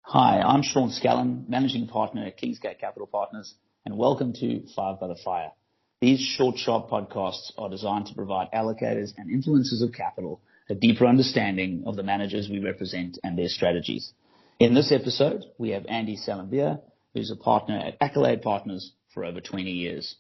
Hi, I'm Sean Scallan, Managing Partner at Kingsgate Capital Partners, and welcome to Five by the Fire. These short, sharp podcasts are designed to provide allocators and influencers of capital a deeper understanding of the managers we represent and their strategies. In this episode, we have Andy Salembier, who's a partner at Accolade Partners for over 20 years.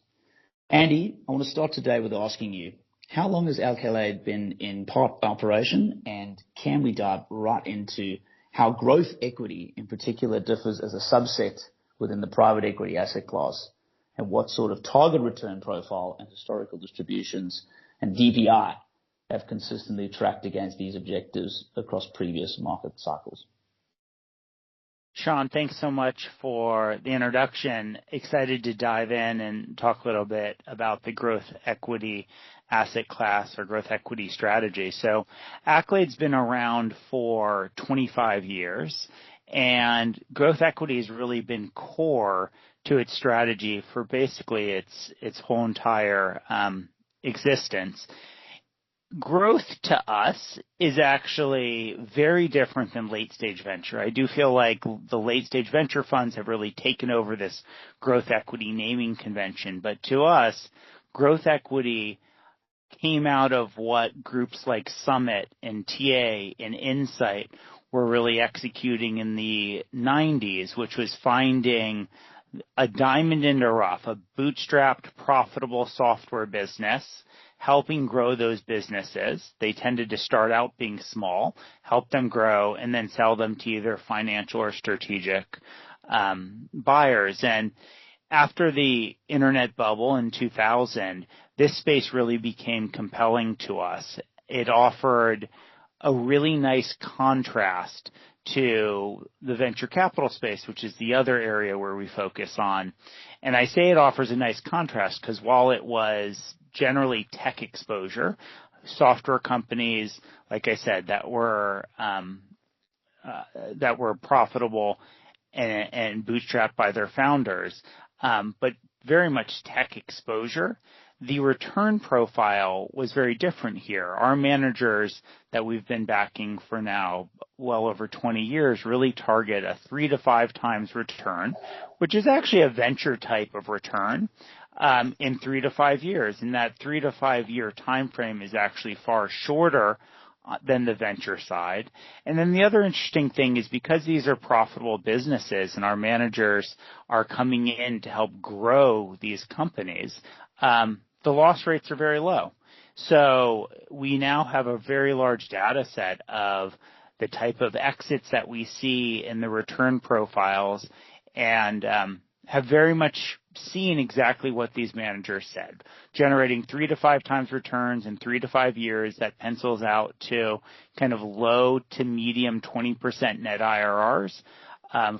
Andy, I want to start today with asking you, how long has Accolade been in part operation, and can we dive right into how growth equity in particular differs as a subset within the private equity asset class, and what sort of target return profile and historical distributions and DPI have consistently tracked against these objectives across previous market cycles? Sean, thanks so much for the introduction. Excited to dive in and talk a little bit about the growth equity asset class or growth equity strategy. So Accolade's been around for 25 years, and growth equity has really been core to its strategy for basically its whole entire existence. Growth to us is actually very different than late-stage venture. I do feel like the late-stage venture funds have really taken over this growth equity naming convention. But to us, growth equity came out of what groups like Summit and TA and Insight were really executing in the 90s, which was finding a diamond in the rough, a bootstrapped, profitable software business, helping grow those businesses. They tended to start out being small, help them grow, and then sell them to either financial or strategic buyers. And after the internet bubble in 2000, this space really became compelling to us. It offered a really nice contrast to the venture capital space, which is the other area where we focus on. And I say it offers a nice contrast because while it was generally tech exposure, software companies, like I said, that were profitable and bootstrapped by their founders, but very much tech exposure, the return profile was very different here. Our managers that we've been backing for now well over 20 years really target a 3 to 5 times return, which is actually a venture type of return in 3 to 5 years. And that 3 to 5 year time frame is actually far shorter than the venture side. And then the other interesting thing is because these are profitable businesses and our managers are coming in to help grow these companies, the loss rates are very low. So we now have a very large data set of the type of exits that we see in the return profiles and have very much seen exactly what these managers said. Generating 3 to 5 times returns in 3 to 5 years, that pencils out to kind of low to medium 20% net IRRs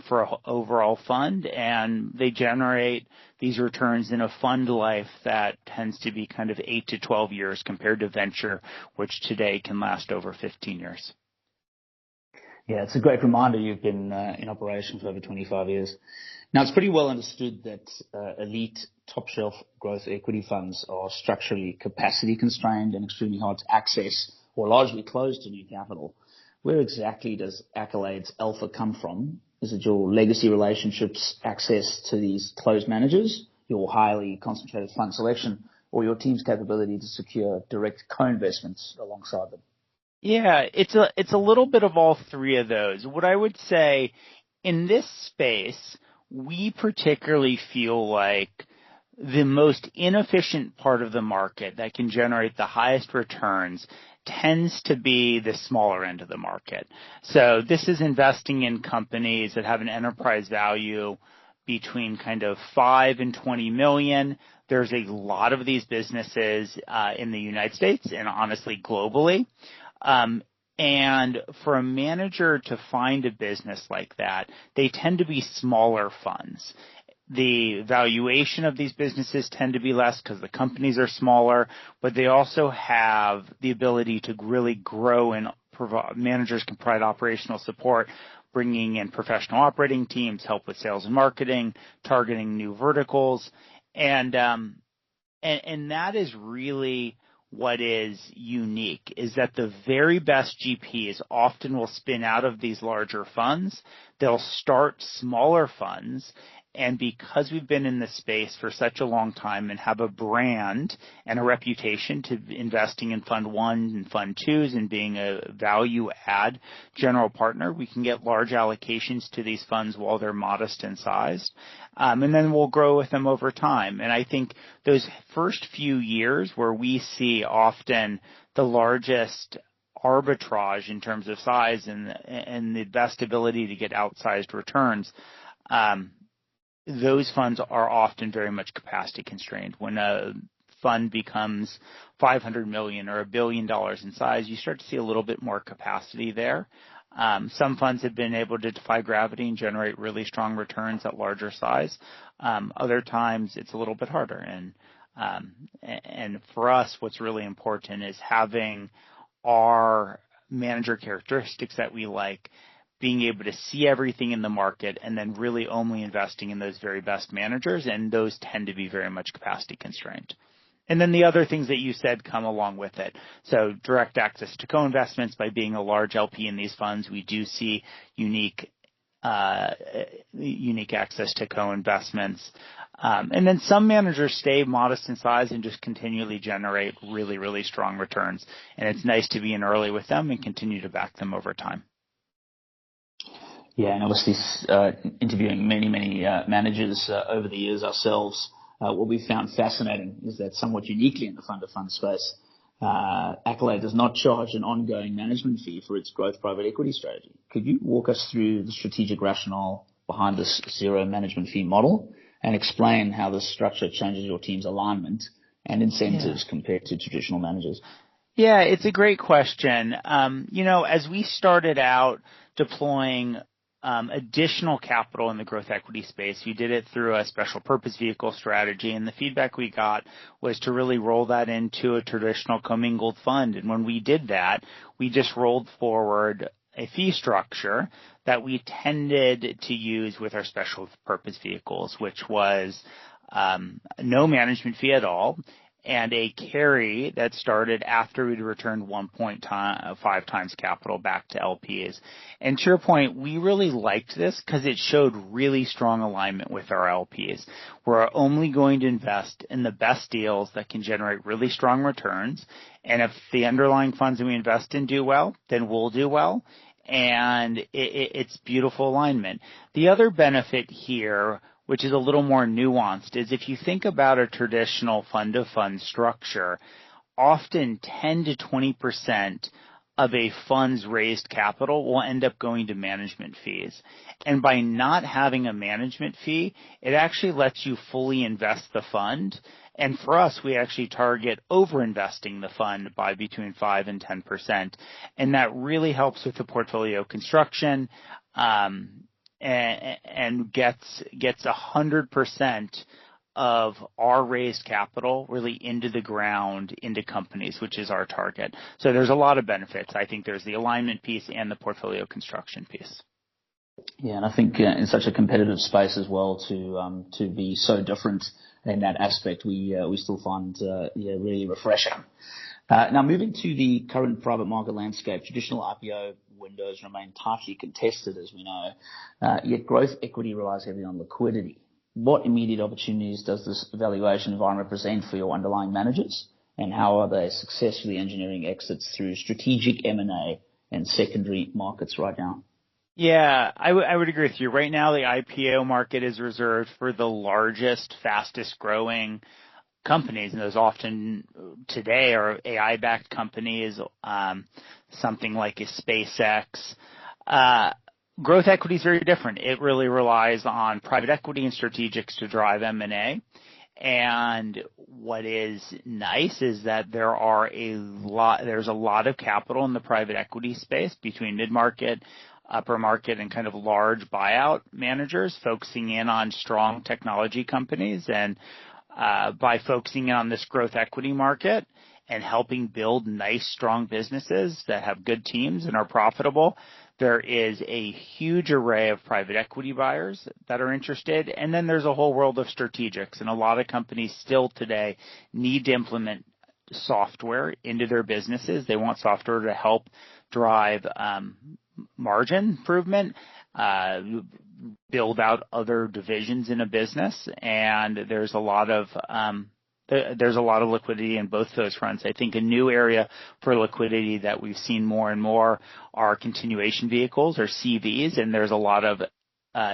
for an overall fund, and they generate these returns in a fund life that tends to be kind of 8 to 12 years compared to venture, which today can last over 15 years. Yeah, it's a great reminder you've been in operation for over 25 years. Now, it's pretty well understood that elite top-shelf growth equity funds are structurally capacity constrained and extremely hard to access or largely closed to new capital. Where exactly does Accolade's alpha come from? Is it your legacy relationships, access to these closed managers, your highly concentrated fund selection, or your team's capability to secure direct co-investments alongside them? Yeah, it's a little bit of all three of those. What I would say in this space, we particularly feel like the most inefficient part of the market that can generate the highest returns tends to be the smaller end of the market. So this is investing in companies that have an enterprise value between kind of 5 and 20 million. There's a lot of these businesses in the United States and honestly globally. And for a manager to find a business like that, they tend to be smaller funds. The valuation of these businesses tend to be less because the companies are smaller, but they also have the ability to really grow and managers can provide operational support, bringing in professional operating teams, help with sales and marketing, targeting new verticals. And that is really what is unique is that the very best GPs often will spin out of these larger funds. They'll start smaller funds. And because we've been in this space for such a long time and have a brand and a reputation to investing in Fund 1 and Fund 2s and being a value add general partner, we can get large allocations to these funds while they're modest in size. And then we'll grow with them over time. And I think those first few years where we see often the largest arbitrage in terms of size and the best ability to get outsized returns, those funds are often very much capacity constrained. When a fund becomes $500 million or $1 billion in size, you start to see a little bit more capacity there. Some funds have been able to defy gravity and generate really strong returns at larger size. Other times it's a little bit harder. And for us, what's really important is having our manager characteristics that we like, being able to see everything in the market, and then really only investing in those very best managers, and those tend to be very much capacity constrained. And then the other things that you said come along with it. So direct access to co-investments. By being a large LP in these funds, we do see unique access to co-investments. And then some managers stay modest in size and just continually generate really, really strong returns. And it's nice to be in early with them and continue to back them over time. Yeah, and obviously interviewing many managers over the years ourselves, what we found fascinating is that somewhat uniquely in the fund-of-fund space, Accolade does not charge an ongoing management fee for its growth private equity strategy. Could you walk us through the strategic rationale behind this zero management fee model and explain how this structure changes your team's alignment and incentives compared to traditional managers? Yeah, it's a great question. As we started out deploying additional capital in the growth equity space, we did it through a special purpose vehicle strategy, and the feedback we got was to really roll that into a traditional commingled fund. And when we did that, we just rolled forward a fee structure that we tended to use with our special purpose vehicles, which was no management fee at all, and a carry that started after we'd returned 1.5 times capital back to LPs. And to your point, we really liked this because it showed really strong alignment with our LPs. We're only going to invest in the best deals that can generate really strong returns. And if the underlying funds that we invest in do well, then we'll do well. And it's beautiful alignment. The other benefit here, which is a little more nuanced, is if you think about a traditional fund-of-fund structure, often 10 to 20% of a fund's raised capital will end up going to management fees. And by not having a management fee, it actually lets you fully invest the fund. And for us, we actually target over-investing the fund by between 5 and 10%. And that really helps with the portfolio construction, and gets 100% of our raised capital really into the ground, into companies, which is our target. So there's a lot of benefits. I think there's the alignment piece and the portfolio construction piece. Yeah, and I think in such a competitive space as well, to be so different in that aspect, we still find really refreshing. Now, moving to the current private market landscape, traditional IPO windows remain tightly contested, as we know, yet growth equity relies heavily on liquidity. What immediate opportunities does this valuation environment present for your underlying managers, and how are they successfully engineering exits through strategic M&A and secondary markets right now? Yeah, I would agree with you. Right now, the IPO market is reserved for the largest, fastest growing companies, and those often today are AI-backed companies, something like a SpaceX. Growth equity is very different. It really relies on private equity and strategics to drive M&A. And what is nice is that there's a lot of capital in the private equity space between mid-market, upper market, and kind of large buyout managers focusing in on strong technology companies. And by focusing in on this growth equity market and helping build nice, strong businesses that have good teams and are profitable, there is a huge array of private equity buyers that are interested. And then there's a whole world of strategics. And a lot of companies still today need to implement software into their businesses. They want software to help drive margin improvement, build out other divisions in a business, and there's a lot of liquidity in both those fronts. I think a new area for liquidity that we've seen more and more are continuation vehicles, or CVs, and there's a lot of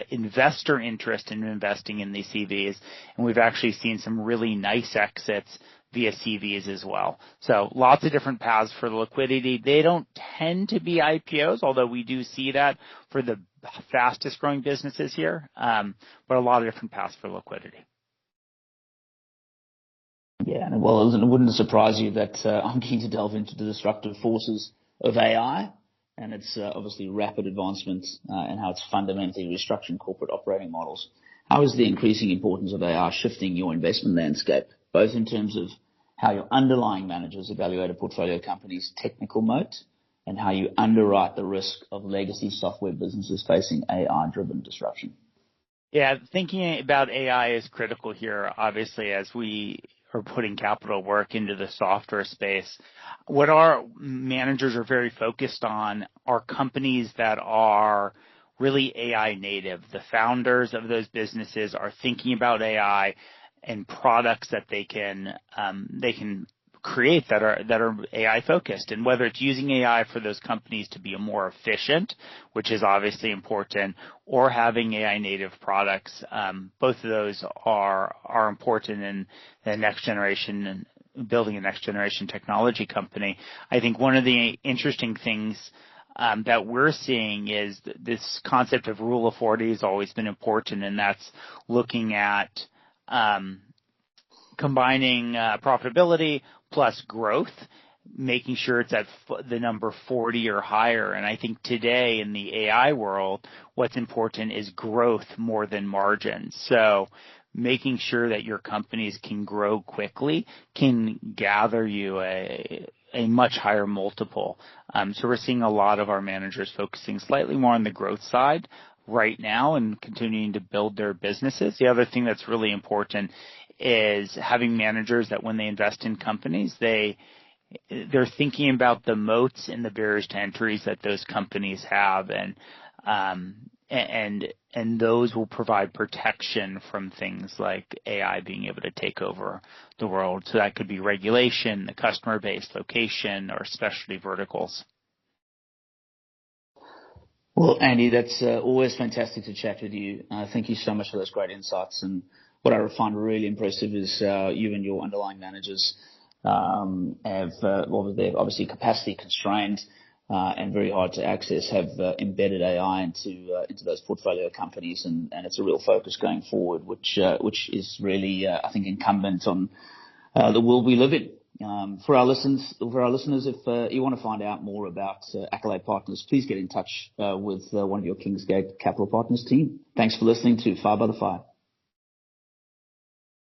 investor interest in investing in these CVs, and we've actually seen some really nice exits via CVs as well. So lots of different paths for the liquidity. They don't tend to be IPOs, although we do see that for the fastest growing businesses here, but a lot of different paths for liquidity. Yeah, well, it wouldn't surprise you that I'm keen to delve into the disruptive forces of AI and its obviously rapid advancement and how it's fundamentally restructuring corporate operating models. How is the increasing importance of AI shifting your investment landscape, both in terms of how your underlying managers evaluate a portfolio company's technical moat and how you underwrite the risk of legacy software businesses facing AI-driven disruption? Yeah, thinking about AI is critical here, obviously, as we are putting capital work into the software space. What our managers are very focused on are companies that are really AI native. The founders of those businesses are thinking about AI and products that they can create that are AI focused, and whether it's using AI for those companies to be more efficient, which is obviously important, or having AI native products, both of those are important in the next generation and building a next generation technology company. I think one of the interesting things that we're seeing is this concept of rule of 40 has always been important, and that's looking at combining profitability plus growth, making sure it's at the number 40 or higher. And I think today in the AI world, what's important is growth more than margin. So making sure that your companies can grow quickly can gather you a much higher multiple. So we're seeing a lot of our managers focusing slightly more on the growth side right now and continuing to build their businesses. The other thing that's really important is having managers that when they invest in companies, they're thinking about the moats and the barriers to entries that those companies have, and those will provide protection from things like AI being able to take over the world. So that could be regulation, the customer base, location, or specialty verticals. Well, Andy, that's always fantastic to chat with you. Thank you so much for those great insights. And what I find really impressive is you and your underlying managers they're obviously capacity constrained and very hard to access, have embedded AI into those portfolio companies, and it's a real focus going forward, which is really I think incumbent on the world we live in. For our listeners, if you want to find out more about Accolade Partners, please get in touch with one of your Kingsgate Capital Partners team. Thanks for listening to Fire by the Fire.